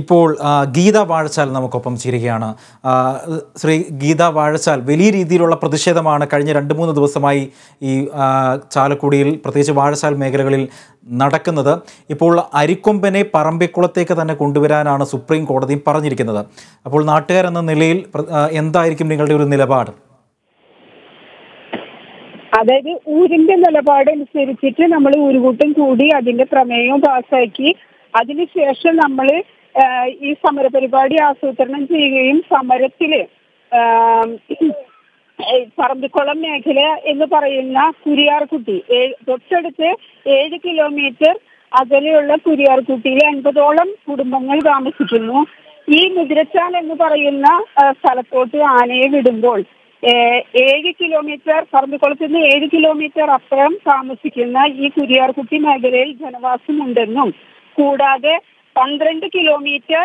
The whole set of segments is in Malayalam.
ഇപ്പോൾ ഗീത വാഴച്ചാൽ നമുക്കൊപ്പം ചേരുകയാണ്. ശ്രീ ഗീത വാഴച്ചാൽ, വലിയ രീതിയിലുള്ള പ്രതിഷേധമാണ് കഴിഞ്ഞ 2-3 ദിവസമായി ഈ ചാലക്കുടിയിൽ, പ്രത്യേകിച്ച് വാഴച്ചാൽ മേഖലകളിൽ നടക്കുന്നത്. ഇപ്പോൾ അരിക്കൊമ്പനെ പറമ്പിക്കുളത്തേക്ക് തന്നെ കൊണ്ടുവരാനാണ് സുപ്രീം കോടതിയും പറഞ്ഞിരിക്കുന്നത്. അപ്പോൾ നാട്ടുകാരെന്ന നിലയിൽ എന്തായിരിക്കും നിങ്ങളുടെ ഒരു നിലപാട്? അതായത് ഊരിന്റെ നിലപാടനുസരിച്ചിട്ട് നമ്മൾ ഊരുകൂട്ടം കൂടി അതിന്റെ പ്രമേയവും പാസ്സാക്കി അതിനുശേഷം നമ്മൾ ഈ സമരപരിപാടി ആസൂത്രണം ചെയ്യുകയും സമരത്തില് പറമ്പിക്കുളം മേഖല എന്ന് പറയുന്ന കുരിയാർകുട്ടി തൊട്ടടുത്ത് 7 കിലോമീറ്റർ അകലെയുള്ള കുരിയാർകുട്ടിയിൽ 50ഓളം കുടുംബങ്ങൾ താമസിക്കുന്നു. ഈ മുതിരച്ചാൽ എന്ന് പറയുന്ന സ്ഥലത്തോട്ട് ആനയെ വിടുമ്പോൾ 7 കിലോമീറ്റർ പറമ്പിക്കുളത്ത് നിന്ന് 7 കിലോമീറ്റർ അപ്പുറം താമസിക്കുന്ന ഈ കുരിയാർകുട്ടി മേഖലയിൽ ജനവാസമുണ്ടെന്നും കൂടാതെ 12 കിലോമീറ്റർ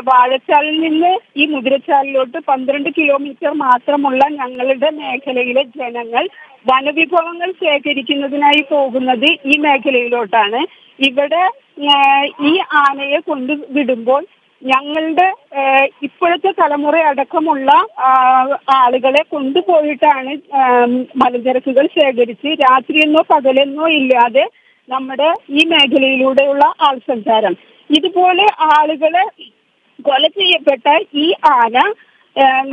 വാഴച്ചാലിൽ നിന്ന് ഈ മുതിരച്ചാലിലോട്ട് 12 കിലോമീറ്റർ മാത്രമുള്ള ഞങ്ങളുടെ മേഖലയിലെ ജനങ്ങൾ വനവിഭവങ്ങൾ ശേഖരിക്കുന്നതിനായി പോകുന്നത് ഈ മേഖലയിലോട്ടാണ്. ഇവിടെ ഈ ആനയെ കൊണ്ടുവിടുമ്പോൾ ഞങ്ങളുടെ ഇപ്പോഴത്തെ തലമുറ അടക്കമുള്ള ആളുകളെ കൊണ്ടുപോയിട്ടാണ് മലഞ്ചരക്കുകൾ ശേഖരിച്ച് രാത്രിയെന്നോ പകലെന്നോ ഇല്ലാതെ നമ്മുടെ ഈ മേഖലയിലൂടെയുള്ള ആൾ സഞ്ചാരം. ഇതുപോലെ ആളുകളെ കൊല ചെയ്യപ്പെട്ട ഈ ആന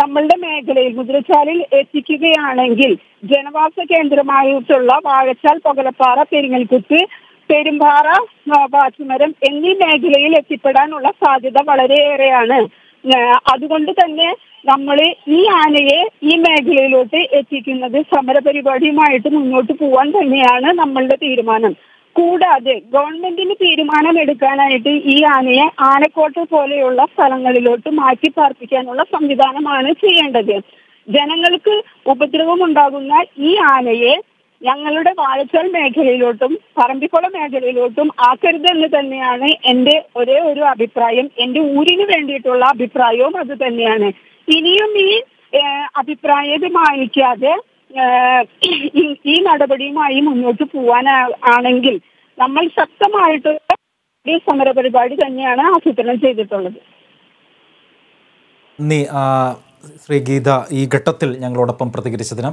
നമ്മളുടെ മേഖലയിൽ മുതിരച്ചാലിൽ എത്തിക്കുകയാണെങ്കിൽ ജനവാസ കേന്ദ്രമായിട്ടുള്ള വാഴച്ചാൽ, പൊകലപ്പാറ, പെരിങ്ങൽകുത്ത്, പെരുമ്പാറ, പാച്ചിമരം എന്നീ മേഖലയിൽ എത്തിപ്പെടാനുള്ള സാധ്യത വളരെയേറെയാണ്. അതുകൊണ്ട് തന്നെ നമ്മൾ ഈ ആനയെ ഈ മേഖലയിലോട്ട് എത്തിക്കുന്നത് സമരപരിപാടിയുമായിട്ട് മുന്നോട്ട് പോകാൻ തന്നെയാണ് നമ്മളുടെ തീരുമാനം. കൂടാതെ ഗവൺമെന്റിന് തീരുമാനമെടുക്കാനായിട്ട് ഈ ആനയെ ആനക്കോട്ട പോലെയുള്ള സ്ഥലങ്ങളിലോട്ട് മാറ്റി പാർപ്പിക്കാനുള്ള സംവിധാനമാണ് ചെയ്യേണ്ടത്. ജനങ്ങൾക്ക് ഉപദ്രവമുണ്ടാകുന്ന ഈ ആനയെ ഞങ്ങളുടെ വാഴച്ചാൽ മേഖലയിലോട്ടും പറമ്പിക്കുളം മേഖലയിലോട്ടും ആക്കരുതെന്ന് തന്നെയാണ് എൻ്റെ ഒരേ ഒരു അഭിപ്രായം. എൻ്റെ ഊരിന് വേണ്ടിയിട്ടുള്ള അഭിപ്രായവും അത് തന്നെയാണ്. ഇനിയും ഈ അഭിപ്രായം മാനിക്കാതെ ഈ നടപടിയുമായി മുന്നോട്ട് പോവാനാണെങ്കിൽ നമ്മൾ ശക്തമായിട്ടുള്ള സമരപരിപാടി തന്നെയാണ് ആസൂത്രണം ചെയ്തിട്ടുള്ളത്. ശ്രീ ഗീത, ഈ ഘട്ടത്തിൽ ഞങ്ങളോടൊപ്പം പ്രതികരിച്ചതിന്